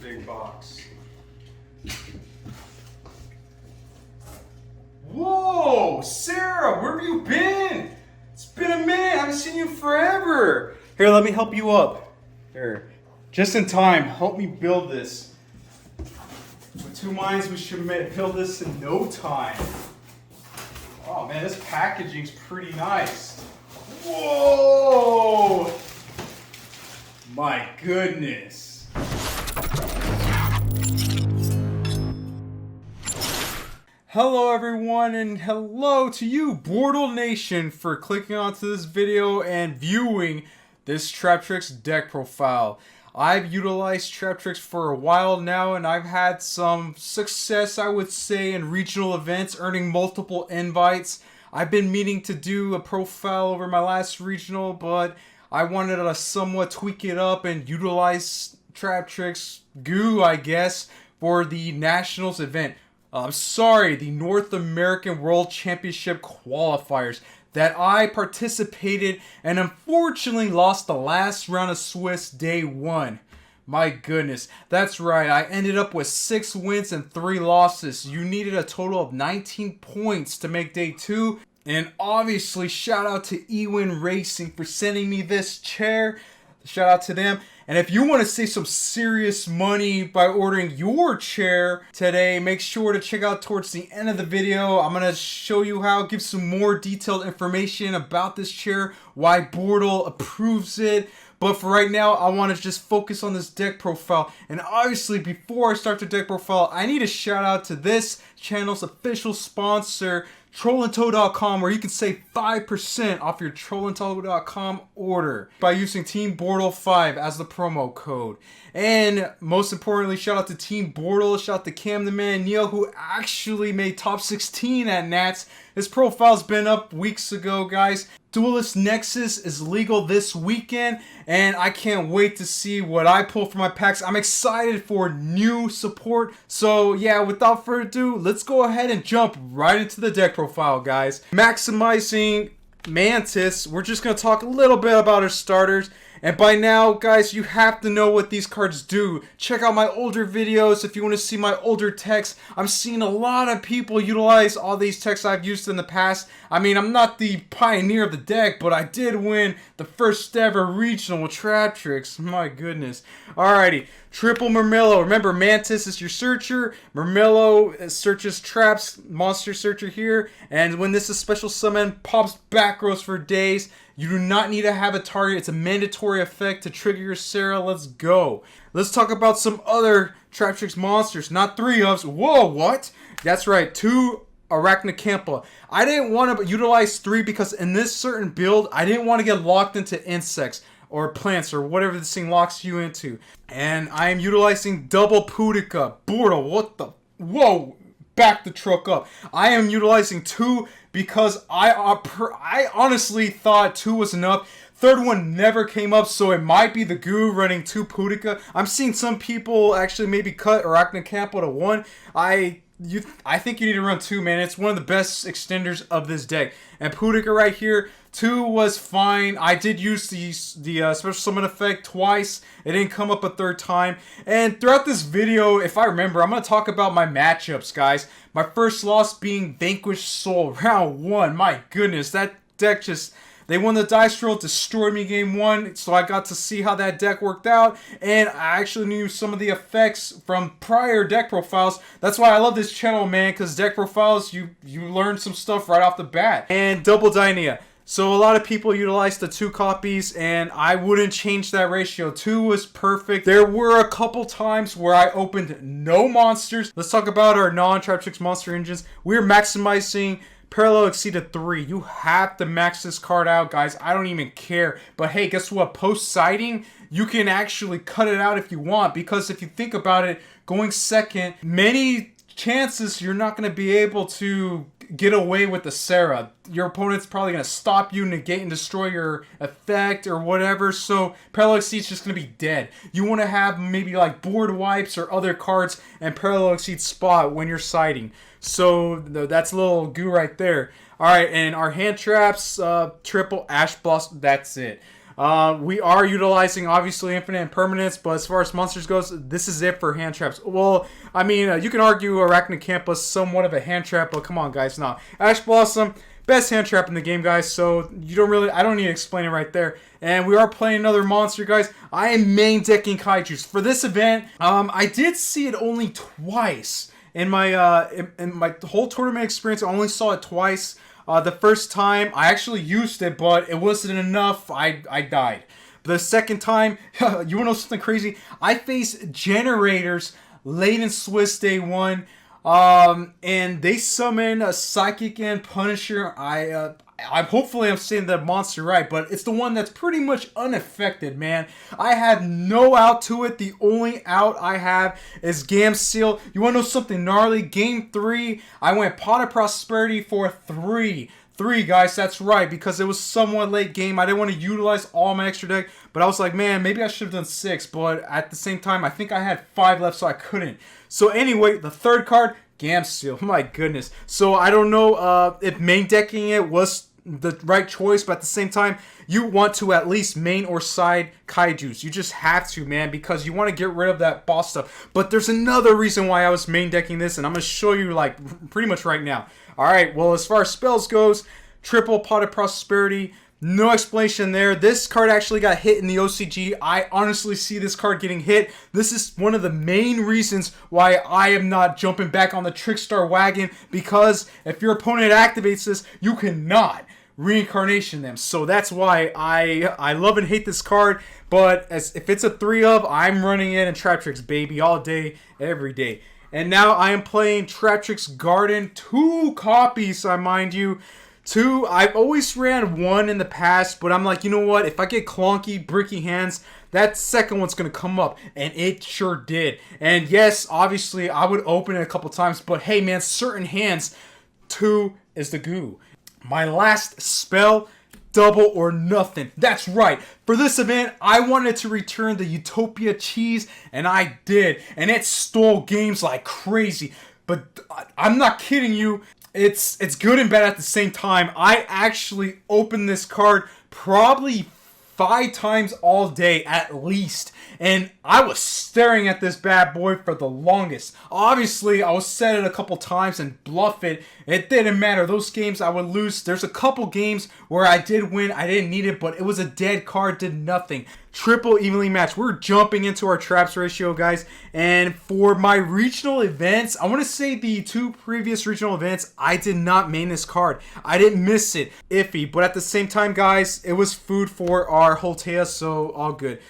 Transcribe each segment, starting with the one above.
big box. Whoa, Sarah, where have you been? It's been a minute. I haven't seen you forever. Here, let me help you up. Here, just in time. Help me build this. With two minds, we should build this in no time. Oh man, this packaging's pretty nice. Whoa! My goodness. Hello everyone, and hello to you, Bortle Nation, for clicking onto this video and viewing this Traptrix deck profile. I've utilized Traptrix for a while now, and I've had some success, I would say, in regional events, earning multiple invites. I've been meaning to do a profile over my last regional, but I wanted to somewhat tweak it up and utilize Traptrix goo, I guess, for the Nationals event. I'm sorry, the North American World Championship qualifiers that I participated and unfortunately lost the last round of Swiss day one. My goodness, that's right, I ended up with 6 wins and 3 losses. You needed a total of 19 points to make day 2. And obviously, shout out to ewinracing for sending me this chair. Shout out to them. And if you want to save some serious money by ordering your chair today, make sure to check out towards the end of the video. I'm going to show you how, give some more detailed information about this chair, why Bortle approves it. But for right now, I want to just focus on this deck profile. And obviously, before I start the deck profile, I need to shout out to this channel's official sponsor, trollandtoe.com, where you can save 5% off your trollandtoe.com order by using Team Bortle 5 as the promo code. And most importantly, shout out to Team Bortle, shout out to Cam the Man Neil, who actually made top 16 at NATS. His profile's been up weeks ago, guys. Duelist Nexus is legal this weekend, and I can't wait to see what I pull from my packs. I'm excited for new support. So yeah, without further ado, let's go ahead and jump right into the deck profile, guys. Maximizing Mantis, we're just going to talk a little bit about our starters. And by now, guys, you have to know what these cards do. Check out my older videos if you want to see my older techs. I'm seeing a lot of people utilize all these techs I've used in the past. I mean, I'm not the pioneer of the deck, but I did win the first ever regional with Traptrix. My goodness. Alrighty, triple Murmillo. Remember, Mantis is your searcher. Murmillo searches traps, monster searcher here. And when this is special summon, pops back rows for days. You do not need to have a target. It's a mandatory effect to trigger your Sarah. Let's go. Let's talk about some other Traptrix monsters. Not 3 ofs. Whoa, what? That's right, 2 Arachnocampa. I didn't want to utilize 3 because in this certain build, I didn't want to get locked into insects or plants or whatever this thing locks you into. And I am utilizing double Pudica. Bortle, what the? Whoa. Back the truck up. I am utilizing 2 because I honestly thought 2 was enough. Third one never came up, so it might be the goo running 2 Pudica. I'm seeing some people actually maybe cut Arachnocampa to 1. I think you need to run 2, man. It's one of the best extenders of this deck. And Pudica right here, 2 was fine. I did use the special summon effect twice. It didn't come up a 3rd time. And throughout this video, if I remember, I'm going to talk about my matchups, guys. My first loss being Vanquished Soul, round 1. My goodness, that deck just... They won the dice roll, destroyed me game 1, so I got to see how that deck worked out, and I actually knew some of the effects from prior deck profiles. That's why I love this channel, man, because deck profiles, you learn some stuff right off the bat. And double Dynea. So a lot of people utilize the 2 copies, and I wouldn't change that ratio. 2 was perfect. There were a couple times where I opened no monsters. Let's talk about our non-Traptrix monster engines. We're maximizing Parallel exceeded 3. You have to max this card out, guys. I don't even care. But hey, guess what? Post-sighting, you can actually cut it out if you want. Because if you think about it, going second, many chances you're not going to be able to get away with the Sarah. Your opponent's probably going to stop you, negate and destroy your effect or whatever, so Parallel Exceed's just going to be dead. You want to have maybe like board wipes or other cards and Parallel Exceed spot when you're sighting. So that's a little goo right there. Alright, and our hand traps, triple Ash Blossom, that's it. We are utilizing, obviously, infinite impermanence, but as far as monsters goes, this is it for hand traps. Well, I mean, you can argue Arachnocampus somewhat of a hand trap, but come on, guys, no. Ash Blossom, best hand trap in the game, guys, so I don't need to explain it right there. And we are playing another monster, guys. I am main decking Kaijus. For this event, I did see it only twice. In my whole tournament experience, I only saw it twice. The first time, I actually used it, but it wasn't enough. I died. The second time, you want to know something crazy? I faced Generators late in Swiss day 1. And they summon a Psychic and Punisher. I'm hopefully I'm saying the monster right, but it's the one that's pretty much unaffected, man. I have no out to it. The only out I have is Gamseel. You want to know something gnarly? Game 3, I went Pot of Prosperity for 3. 3, guys, that's right, because it was somewhat late game. I didn't want to utilize all my extra deck, but I was like, man, maybe I should have done 6, but at the same time, I think I had 5 left, so I couldn't. So anyway, the third card, Gamseel. My goodness. So I don't know if main decking it was the right choice, but at the same time, you want to at least main or side Kaijus. You just have to, man, because you want to get rid of that boss stuff. But there's another reason why I was main decking this, and I'm going to show you like pretty much right now. Alright, well, as far as spells goes, triple Pot of Prosperity. No explanation there. This card actually got hit in the OCG. I honestly see this card getting hit. This is one of the main reasons why I am not jumping back on the Trickstar wagon, because if your opponent activates this, you cannot reincarnation them. So that's why I love and hate this card. But if it's a 3 of, I'm running it in Traptrix, baby, all day, every day. And now I am playing Traptrix Garden. 2 copies, I mind you. 2, I've always ran 1 in the past, but I'm like, you know what? If I get clunky, bricky hands, that second one's going to come up, and it sure did. And yes, obviously, I would open it a couple times, but hey, man, certain hands, 2 is the goo. My last spell, double or nothing. That's right. For this event, I wanted to return the Utopia Cheese, and I did. And it stole games like crazy. But I'm not kidding you. It's good and bad at the same time. I actually opened this card probably 5 times all day at least. And I was staring at this bad boy for the longest. Obviously, I was set it a couple times and bluff it. It didn't matter. Those games I would lose. There's a couple games where I did win. I didn't need it, but it was a dead card. Did nothing. Triple evenly matched. We're jumping into our traps ratio, guys. And for my regional events, I want to say the 2 previous regional events, I did not main this card. I didn't miss it. Iffy. But at the same time, guys, it was food for our Holtea, so all good.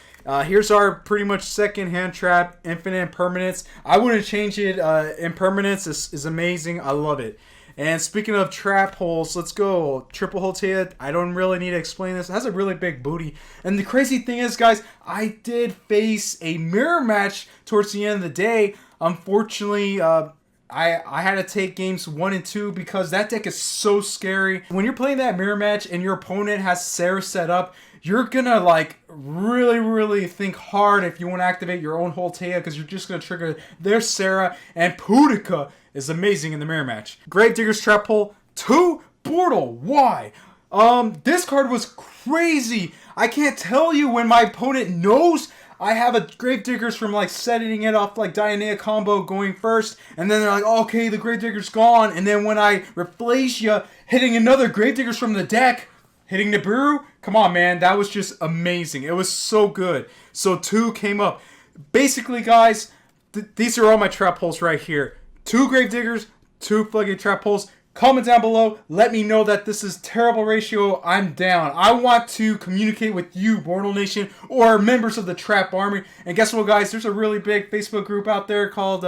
Here's our pretty much second hand trap, Infinite Impermanence. I wouldn't change it. Impermanence is amazing. I love it. And speaking of trap holes, let's go. Triple Holtea. I don't really need to explain this. It has a really big booty. And the crazy thing is, guys, I did face a mirror match towards the end of the day. Unfortunately, I had to take games 1 and 2 because that deck is so scary. When you're playing that mirror match and your opponent has Sarah set up, you're gonna like really think hard if you want to activate your own Holtea, because you're just gonna trigger their Sarah. And Pudica is amazing in the mirror match. Gravedigger's Trap Hole 2 Bortle. Why? This card was crazy. I can't tell you when my opponent knows I have a Gravediggers from like setting it off like Dianea combo going first, and then they're like, oh, okay, the Gravedigger's gone, and then when I Replacia hitting another Gravediggers from the deck, hitting Nibiru, come on, man, that was just amazing. It was so good. So 2 came up. Basically, guys, these are all my trap holes right here. 2 Gravediggers, 2 Floodgate Trap Holes. Comment down below. Let me know that this is terrible ratio. I'm down. I want to communicate with you, Bortle Nation, or members of the Trap Army. And guess what, guys? There's a really big Facebook group out there called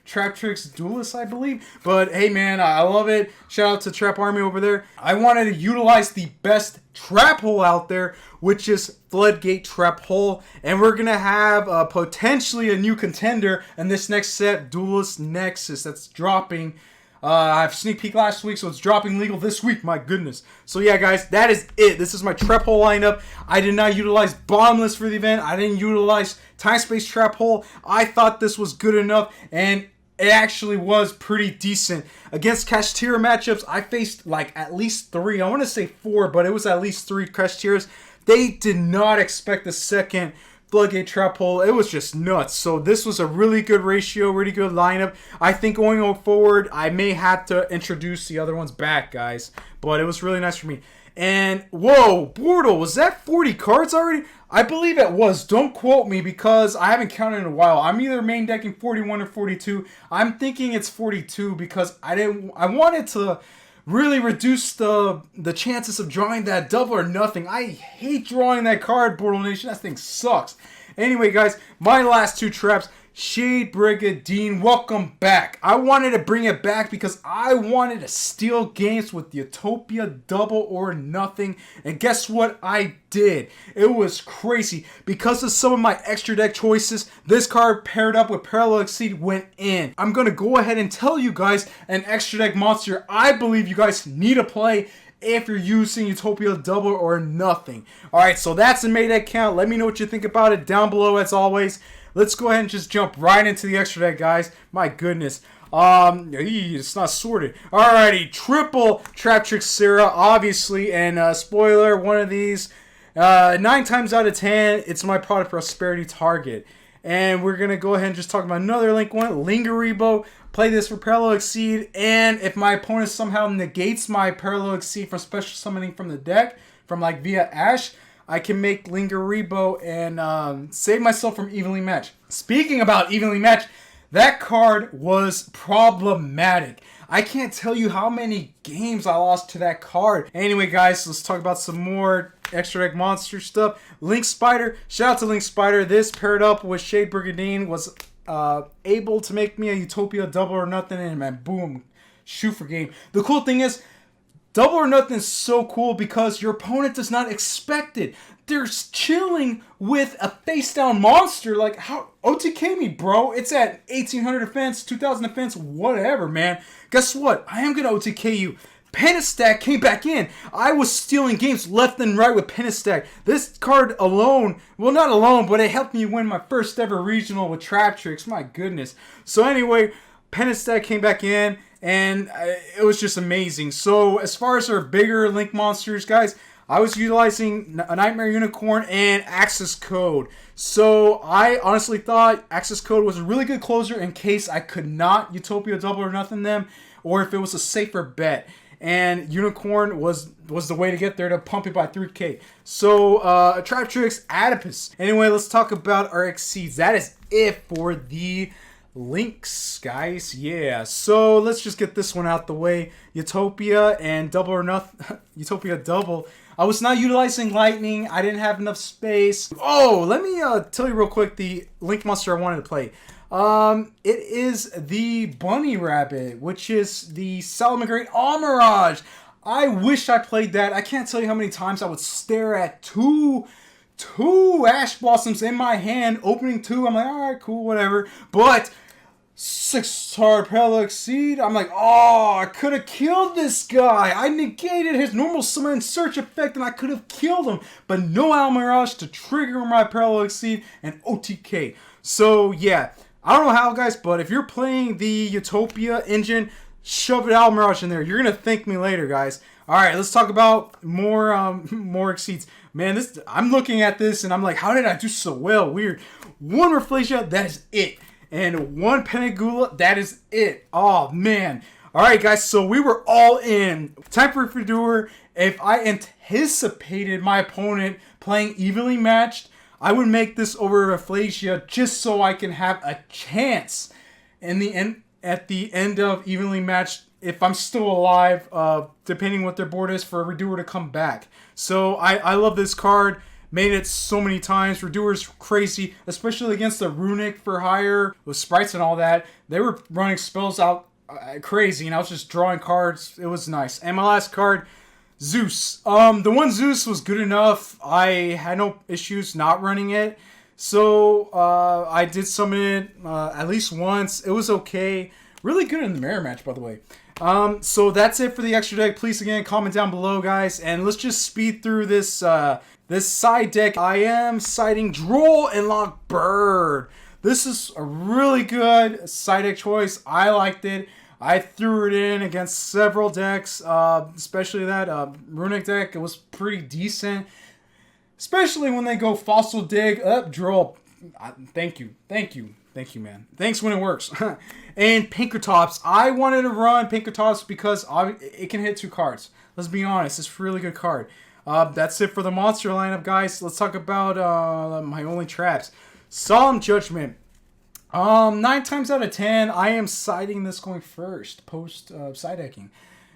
Traptrix Duelists, I believe. But hey, man, I love it. Shout out to Trap Army over there. I wanted to utilize the best trap hole out there, which is Floodgate Trap Hole. And we're going to have potentially a new contender in this next set, Duelist Nexus. That's dropping. I have sneak peek last week, so it's dropping legal this week. My goodness. So yeah, guys, that is it. This is my trap hole lineup. I did not utilize Bottomless for the event. I didn't utilize Time Space Trap Hole. I thought this was good enough, and it actually was pretty decent. Against Kashtira matchups, I faced like at least 3. I want to say 4, but it was at least 3 Kashtiras. They did not expect the second Floodgate Trap Hole. It was just nuts. So this was a really good ratio, really good lineup. I think going forward, I may have to introduce the other ones back, guys. But it was really nice for me. And, whoa, Bortle, was that 40 cards already? I believe it was. Don't quote me because I haven't counted in a while. I'm either main decking 41 or 42. I'm thinking it's 42 because I wanted to really reduce the chances of drawing that double or nothing. I hate drawing that card, Bortle Nation. That thing sucks. Anyway, guys, my last two traps. Shade Brigandine, welcome back. I wanted to bring it back because I wanted to steal games with Utopia Double or Nothing. And guess what I did? It was crazy. Because of some of my extra deck choices, this card paired up with Parallel Exceed went in. I'm going to go ahead and tell you guys an extra deck monster I believe you guys need to play if you're using Utopia Double or Nothing. Alright, so that's the main deck count. Let me know what you think about it down below as always. Let's go ahead and just jump right into the extra deck, guys. My goodness. It's not sorted. Alrighty, triple Traptrix Sarah, obviously. And spoiler, one of these, 9 times out of 10, it's my Product Prosperity target. And we're going to go ahead and just talk about another link one, Lingaribo. Play this for Parallel Exceed. And if my opponent somehow negates my Parallel Exceed from special summoning from the deck, from like via Ash, I can make Lingaribo and save myself from Evenly Matched. Speaking about Evenly Matched, that card was problematic. I can't tell you how many games I lost to that card. Anyway, guys, let's talk about some more extra deck monster stuff. Link Spider. Shout out to Link Spider. This paired up with Shade Brigandine was able to make me a Utopia Double or Nothing, and man, boom, shoot for game. The cool thing is, Double or Nothing is so cool because your opponent does not expect it. They're chilling with a face-down monster. Like, how? OTK me, bro. It's at 1800 defense, 2000 defense, whatever, man. Guess what? I am going to OTK you. Pentastack came back in. I was stealing games left and right with Pentastack. This card alone, well, not alone, but it helped me win my first ever regional with Traptrix. My goodness. So anyway, Pentastack came back in. And it was just amazing. So as far as our bigger Link monsters, guys, I was utilizing a Nightmare Unicorn and Access Code. So I honestly thought Access Code was a really good closer in case I could not Utopia Double or Nothing them, or if it was a safer bet. And Unicorn was the way to get there to pump it by 3k. So Traptrix, Adipus. Anyway, let's talk about our Exceeds. That is it for the links, guys. Yeah, so let's just get this one out the way. Utopia and Double or Nothing. Utopia Double. I was not utilizing Lightning. I didn't have enough space. Oh, let me tell you real quick the link monster I wanted to play. It is the Bunny Rabbit, which is the Salamangreat Mirage. I wish I played that. I can't tell you how many times I would stare at two Ash Blossoms in my hand, opening two. I'm like, all right, cool, whatever. But 6-star Parallel Exceed. I'm like, oh, I could have killed this guy. I negated his normal summon and search effect, and I could have killed him. But no Almirage to trigger my Parallel Exceed and OTK. So, yeah. I don't know how, guys, but if you're playing the Utopia engine, shove it Almirage in there. You're going to thank me later, guys. All right, let's talk about more Exceeds. Man, I'm looking at this, and I'm like, how did I do so well? Weird. One Rafflesia, that is it. And one Penagula, that is it. Oh, man. All right, guys, so we were all in. Time for Fedor. If I anticipated my opponent playing evenly matched, I would make this over Rafflesia just so I can have a chance in the end, at the end of evenly matched, if I'm still alive, depending what their board is, for Redoer to come back. So I love this card. Made it so many times. Redoer's crazy, especially against the Runic for hire with sprites and all that. They were running spells out crazy, and I was just drawing cards. It was nice. And my last card, Zeus. The one Zeus was good enough. I had no issues not running it. So I did summon it at least once. It was okay. Really good in the mirror match, by the way. So that's it for the extra deck. Please, again, comment down below, guys. And let's just speed through this this side deck. I am citing Droll and Lock Bird. This is a really good side deck choice. I liked it. I threw it in against several decks, especially that Runic deck. It was pretty decent. especially when they go fossil dig up drill. Thank you, man. Thanks when it works. And Pinkertops, I wanted to run Pinkertops because it can hit 2 cards. Let's be honest, it's a really good card. That's it for the monster lineup, guys. Let's talk about my only traps. Solemn Judgment. 9 times out of 10, I am siding this going first, post side decking.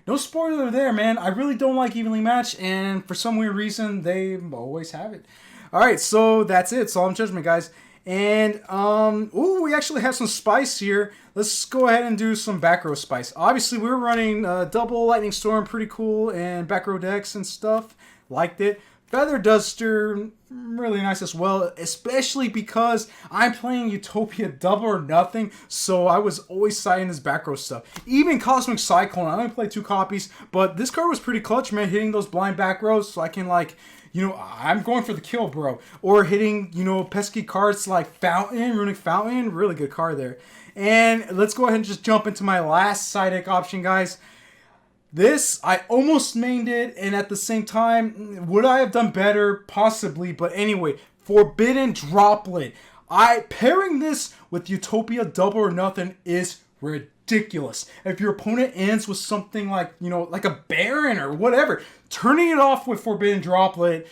No spoiler there, man. I really don't like evenly matched, and for some weird reason, they always have it. Alright, so that's it. Solemn Judgment, guys. And, ooh, we actually have some spice here. Let's go ahead and do some back row spice. Obviously, we were running double Lightning Storm, pretty cool, and back row decks and stuff. Liked it. Feather Duster, really nice as well, especially because I'm playing Utopia double or nothing, so I was always siding this back row stuff. Even Cosmic Cyclone, I only played 2 copies, but this card was pretty clutch, man, hitting those blind back rows, so I can, like, you know, I'm going for the kill, bro. Or hitting, you know, pesky cards like Fountain, Runic Fountain, really good card there. And let's go ahead and just jump into my last side deck option, guys. This, I almost mained it, and at the same time, would I have done better? Possibly, but anyway, Forbidden Droplet. Pairing this with Utopia Double or Nothing is ridiculous. If your opponent ends with something like, you know, like a Baron or whatever, turning it off with Forbidden Droplet,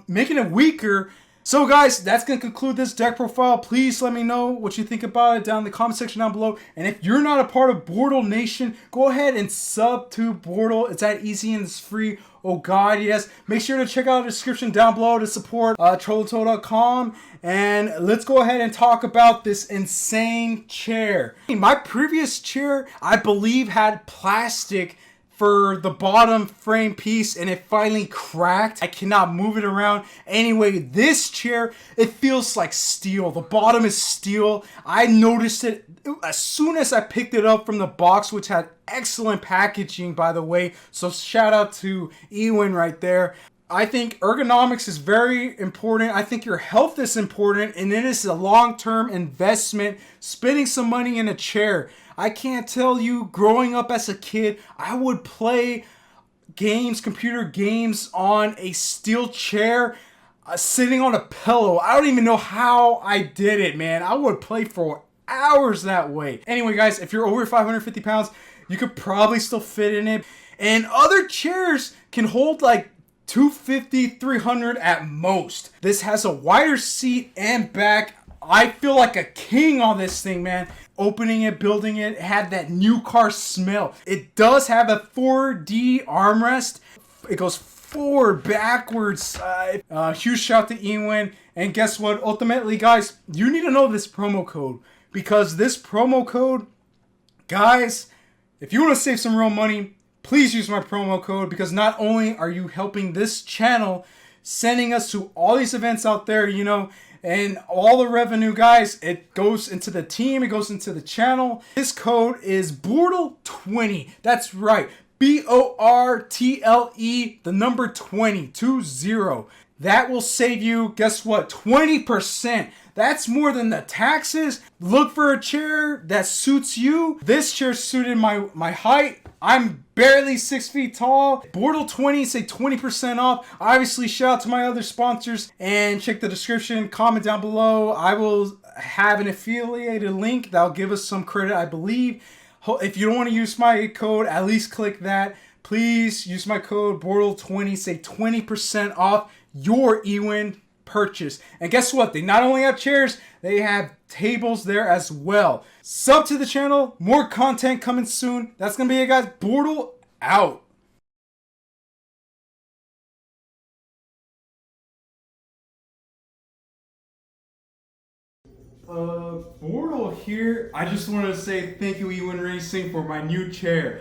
making it weaker. So guys, that's going to conclude this deck profile. Please let me know what you think about it down in the comment section down below. And if you're not a part of Bortle Nation, go ahead and sub to Bortle. It's that easy and it's free. Oh god, yes. Make sure to check out the description down below to support trolloto.com. And let's go ahead and talk about this insane chair. My previous chair, I believe, had plastic for the bottom frame piece, and it finally cracked. I cannot move it around. Anyway, this chair, it feels like steel. The bottom is steel. I noticed it as soon as I picked it up from the box, which had excellent packaging, by the way. So shout out to Ewin right there. I think ergonomics is very important. I think your health is important, and it is a long-term investment, spending some money in a chair. I can't tell you, growing up as a kid, I would play games, computer games, on a steel chair, sitting on a pillow. I don't even know how I did it, man. I would play for hours that way. Anyway, guys, if you're over 550 pounds, you could probably still fit in it. And other chairs can hold like 250, 300 at most. This has a wider seat and back. I feel like a king on this thing, man. Opening it, building it, had that new car smell. It does have a 4D armrest. It goes forward, backwards. Huge shout to Ewin. And guess what? Ultimately, guys, you need to know this promo code. Because this promo code, guys, if you want to save some real money, please use my promo code. Because not only are you helping this channel, sending us to all these events out there, you know, and all the revenue, guys, it goes into the team, it goes into the channel. This code is Bortle20. That's right. BORTLE, the number 20. That will save you, guess what, 20%. That's more than the taxes. Look for a chair that suits you. This chair suited my height. I'm barely 6 feet tall. Bortle20, say 20% off. Obviously, shout out to my other sponsors. And check the description, comment down below. I will have an affiliated link that'll give us some credit, I believe. If you don't want to use my code, at least click that. Please use my code Bortle20, say 20% off your Ewin purchase. And guess what? They not only have chairs, they have tables there as well. Sub to the channel. More content coming soon. That's going to be it, guys. Bortle out. Bortle here. I just want to say thank you, YESSSS, for my new chair.